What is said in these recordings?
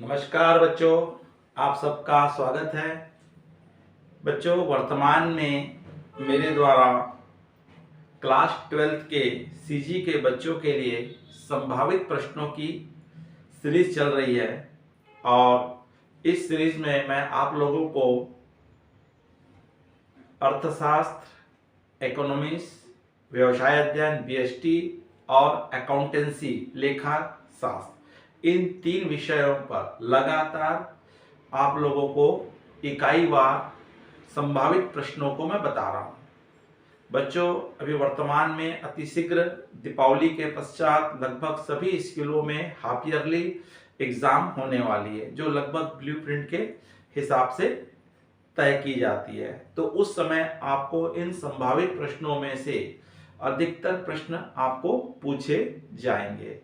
नमस्कार बच्चों, आप सबका स्वागत है। बच्चों, वर्तमान में मेरे द्वारा क्लास 12th के सीजी के बच्चों के लिए संभावित प्रश्नों की सीरीज चल रही है और इस सीरीज में मैं आप लोगों को अर्थशास्त्र, इकोनॉमिक्स, व्यवसाय अध्ययन बीएसटी और अकाउंटेंसी लेखा शास्त्र इन 3 विषयों पर लगातार आप लोगों को इकाईवार संभावित प्रश्नों को मैं बता रहा हूं। बच्चों, अभी वर्तमान में अतिशीघ्र दीपावली के पश्चात लगभग सभी स्कूलों में हाफ ईयरली एग्जाम होने वाली है, जो लगभग ब्लूप्रिंट के हिसाब से तय की जाती है। तो उस समय आपको इन संभावित प्रश्नों में से अधिकतर प्रश्न आपको पूछे जाएंगे,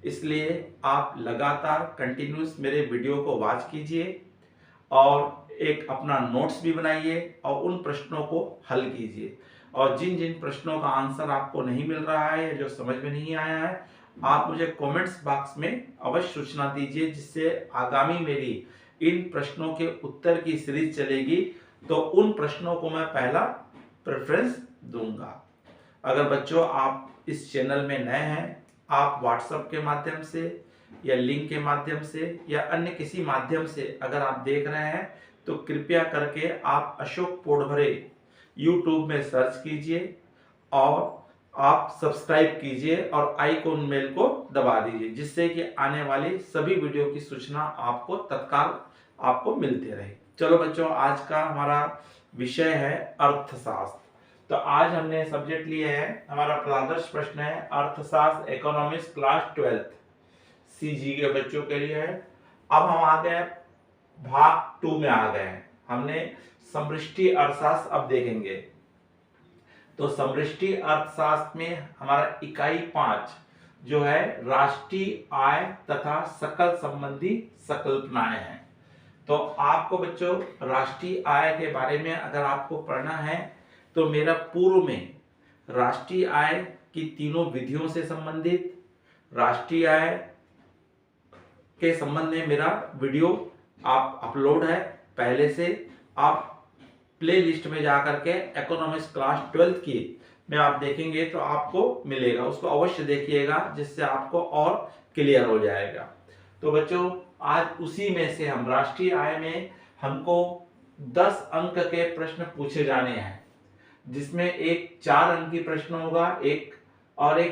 इसलिए आप लगातार कंटिन्यूस मेरे वीडियो को वॉच कीजिए और एक अपना नोट्स भी बनाइए और उन प्रश्नों को हल कीजिए। और जिन जिन प्रश्नों का आंसर आपको नहीं मिल रहा है या जो समझ में नहीं आया है, आप मुझे कमेंट्स बॉक्स में अवश्य सूचना दीजिए, जिससे आगामी मेरी इन प्रश्नों के उत्तर की सीरीज चलेगी तो उन प्रश्नों को मैं पहला प्रेफरेंस दूंगा। अगर बच्चों आप इस चैनल में नए हैं, आप व्हाट्सएप के माध्यम से या लिंक के माध्यम से या अन्य किसी माध्यम से अगर आप देख रहे हैं तो कृपया करके आप अशोक पोडभरे यूट्यूब में सर्च कीजिए और आप सब्सक्राइब कीजिए और आइकॉन बेल को दबा दीजिए, जिससे कि आने वाली सभी वीडियो की सूचना आपको तत्काल आपको मिलते रहे। चलो बच्चों, आज का हमारा विषय है अर्थशास्त्र। तो आज हमने सब्जेक्ट लिए है, हमारा प्रादर्श प्रश्न है अर्थशास्त्र इकोनॉमिक्स क्लास 12th सीजी के बच्चों के लिए है। अब हम आ गए भाग 2 में आ गए हैं। हमने समष्टि अर्थशास्त्र अब देखेंगे। तो समष्टि अर्थशास्त्र में हमारा इकाई 5 जो है राष्ट्रीय आय तथा सकल संबंधी संकल्पनाएं हैं। तो आपको बच्चों राष्ट्रीय आय के बारे में अगर आपको पढ़ना है तो मेरा पूर्व में राष्ट्रीय आय की तीनों विधियों से संबंधित राष्ट्रीय आय के संबंध में मेरा वीडियो आप अपलोड है पहले से। आप प्ले लिस्ट में जाकर के इकोनॉमिक्स क्लास 12th की में आप देखेंगे तो आपको मिलेगा, उसको अवश्य देखिएगा, जिससे आपको और क्लियर हो जाएगा। तो बच्चों, आज उसी में से हम राष्ट्रीय आय में हमको 10 अंक के प्रश्न पूछे जाने हैं, जिसमें एक 4 अंकी प्रश्न होगा एक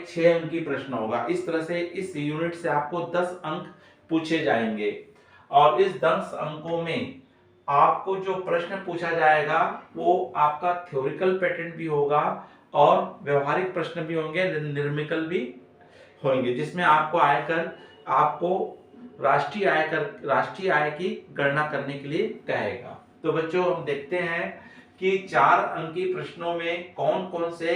6 अंकी प्रश्न होगा। इस तरह से इस यूनिट से आपको 10 अंक पूछे जाएंगे और इस 10 अंकों में आपको जो प्रश्न पूछा जाएगा वो आपका थ्योरिकल पैटर्न भी होगा और व्यवहारिक प्रश्न भी होंगे, न्यूमेरिकल भी होंगे, जिसमें आपको राष्ट्रीय आय की गणना करने के लिए कहेगा। तो बच्चों, हम देखते हैं कि 4 अंकी प्रश्नों में कौन कौन से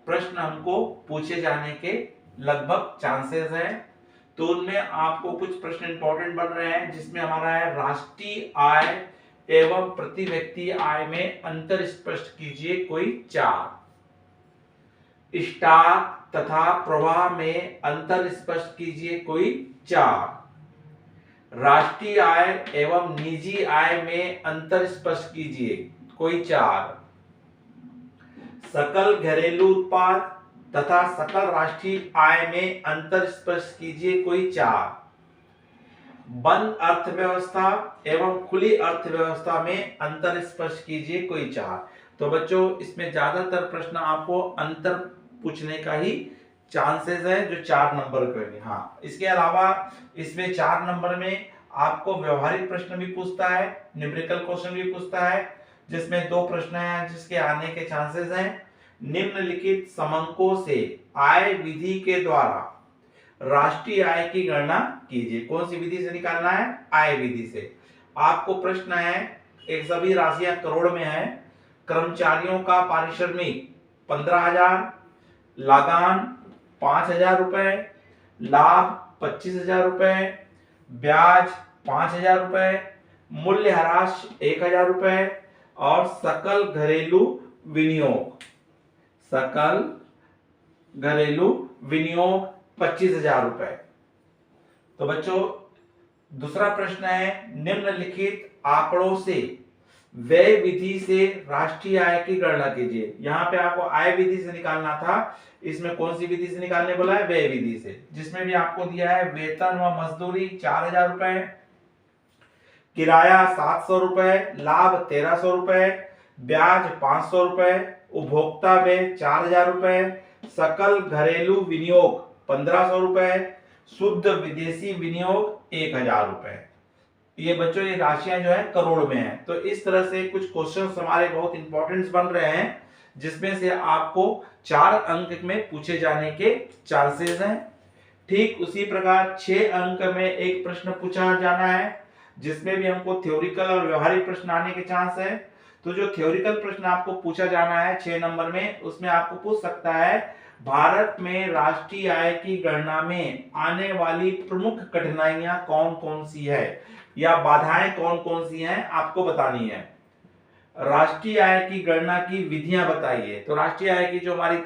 प्रश्न हमको पूछे जाने के लगभग चांसेस हैं। तो उनमें आपको कुछ प्रश्न इंपॉर्टेंट बन रहे हैं, जिसमें हमारा है राष्ट्रीय आय एवं प्रति व्यक्ति आय में अंतर स्पष्ट कीजिए कोई 4। स्टॉक तथा प्रवाह में अंतर स्पष्ट कीजिए कोई 4। राष्ट्रीय आय एवं निजी आय में अंतर स्पष्ट कीजिए कोई 4। सकल घरेलू उत्पाद तथा सकल राष्ट्रीय आय में अंतर स्पष्ट कीजिए कोई 4। बंद अर्थव्यवस्था एवं खुली अर्थव्यवस्था में अंतर स्पष्ट कीजिए कोई 4। तो बच्चों, इसमें ज्यादातर प्रश्न आपको अंतर पूछने का ही चांसेस है, जो 4 नंबर के। हाँ, इसके अलावा इसमें 4 नंबर में आपको व्यवहारिक प्रश्न भी पूछता है, न्यूमेरिकल क्वेश्चन भी पूछता है, जिसमें 2 प्रश्न हैं जिसके आने के चांसेस हैं। निम्नलिखित समंकों से आय विधि के द्वारा राष्ट्रीय आय की गणना कीजिए। कौन सी विधि से निकालना है? आय विधि से। आपको प्रश्न है, एक सभी राशियां करोड़ में है। कर्मचारियों का पारिश्रमिक 15,000, लगान 5,000 रुपए, लाभ 25,000 रुपए, ब्याज 5,000 रुपए, मूल्यह्रास 1,000 रुपए और सकल घरेलू विनियोग 25,000 रुपए। तो बच्चों, दूसरा प्रश्न है, निम्नलिखित आंकड़ों से व्यय विधि से राष्ट्रीय आय की गणना कीजिए। यहाँ पे आपको आय विधि से निकालना था, इसमें कौन सी विधि से निकालने बोला है? व्यय विधि से, जिसमें भी आपको दिया है वेतन व मजदूरी 4000 रुपए, किराया 700 रुपए, लाभ 1300 रुपए, ब्याज 500 रुपए, उपभोक्ता व्यय 4000 रुपए, सकल घरेलू विनियोग 1500 रुपए, शुद्ध विदेशी विनियोग 1000 रुपए। ये बच्चों ये राशियां जो है करोड़ में है। तो इस तरह से कुछ क्वेश्चंस हमारे बहुत इंपॉर्टेंट बन रहे हैं, जिसमें से आपको 4 अंक में पूछे जाने के चांसेस हैं। ठीक उसी प्रकार 6 अंक में एक प्रश्न पूछा जाना है, जिसमें भी हमको थ्योरिकल और व्यवहारिक प्रश्न आने के चांस है। तो जो थ्योरिकल प्रश्न आपको पूछा जाना है 6 नंबर में, उसमें आपको पूछ सकता है भारत में राष्ट्रीय आय की गणना में आने वाली प्रमुख कठिनाइयां कौन कौन सी है, या बाधाएं कौन कौन सी हैं, आपको बतानी है। राष्ट्रीय आय की गणना की विधियां बताइए। तो राष्ट्रीय आय की जो हमारी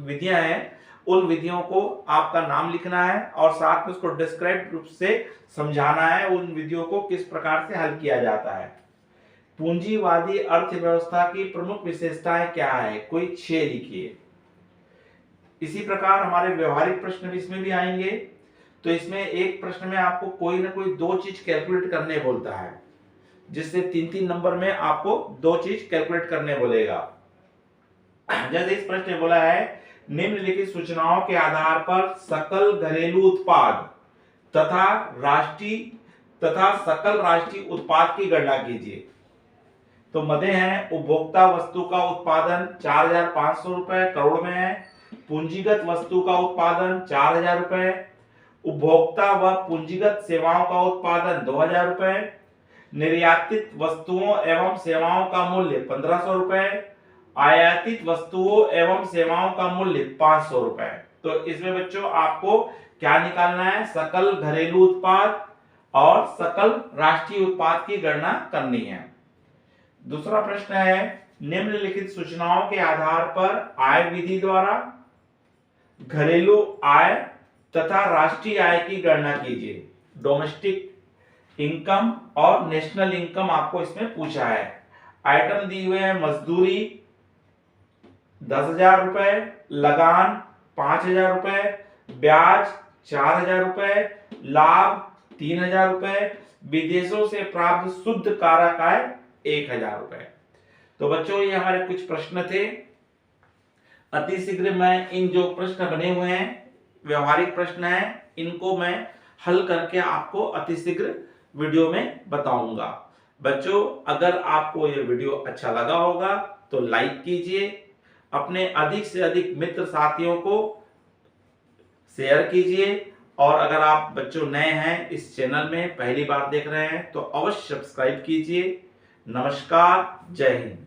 विधियां हैं, उन विधियों को आपका नाम लिखना है और साथ में उसको डिस्क्राइब रूप से समझाना है, उन विधियों को किस प्रकार से हल किया जाता है। पूंजीवादी अर्थव्यवस्था की प्रमुख विशेषताएं क्या है, कोई 6 लिखिए। इसी प्रकार हमारे व्यवहारिक प्रश्न भी इसमें भी आएंगे। तो इसमें एक प्रश्न में आपको कोई ना कोई 2 चीज कैलकुलेट करने बोलता है, जिससे 3-3 नंबर में आपको 2 चीज कैलकुलेट करने बोलेगा। जैसे इस प्रश्न में बोला है, निम्नलिखित सूचनाओं के आधार पर सकल घरेलू उत्पाद तथा सकल राष्ट्रीय उत्पाद की गणना कीजिए। तो मदे हैं, उपभोक्ता वस्तु का उत्पादन 4500 रुपए करोड़ में है, पूंजीगत वस्तु का उत्पादन 4000 रुपए, उपभोक्ता व पूंजीगत सेवाओं का उत्पादन 2000 रुपए, निर्यातित वस्तुओं एवं सेवाओं का मूल्य 1500 रुपए, आयातित वस्तुओं एवं सेवाओं का मूल्य 500 रुपए। तो इसमें बच्चों आपको क्या निकालना है? सकल घरेलू उत्पाद और सकल राष्ट्रीय उत्पाद की गणना करनी है। दूसरा प्रश्न है, निम्नलिखित सूचनाओं के आधार पर आय विधि द्वारा घरेलू आय तथा राष्ट्रीय आय की गणना कीजिए। डोमेस्टिक इनकम और नेशनल इनकम आपको इसमें पूछा है। आइटम दिए हुए हैं, मजदूरी 10,000 रुपए, लगान 5,000 रुपए, ब्याज 4,000 रुपए, लाभ 3,000 रुपए, विदेशों से प्राप्त शुद्ध कारक आय 1,000 रुपए। तो बच्चों ये हमारे कुछ प्रश्न थे। अतिशीघ्र मैं इन जो प्रश्न बने हुए हैं व्यवहारिक प्रश्न हैं, इनको मैं हल करके आपको अतिशीघ्र वीडियो में बताऊंगा। बच्चों अगर आपको ये वीडियो अच्छा लगा होगा तो लाइक कीजिए, अपने अधिक से अधिक मित्र साथियों को शेयर कीजिए, और अगर आप बच्चों नए हैं इस चैनल में पहली बार देख रहे हैं तो अवश्य सब्सक्राइब कीजिए। नमस्कार, जय हिंद।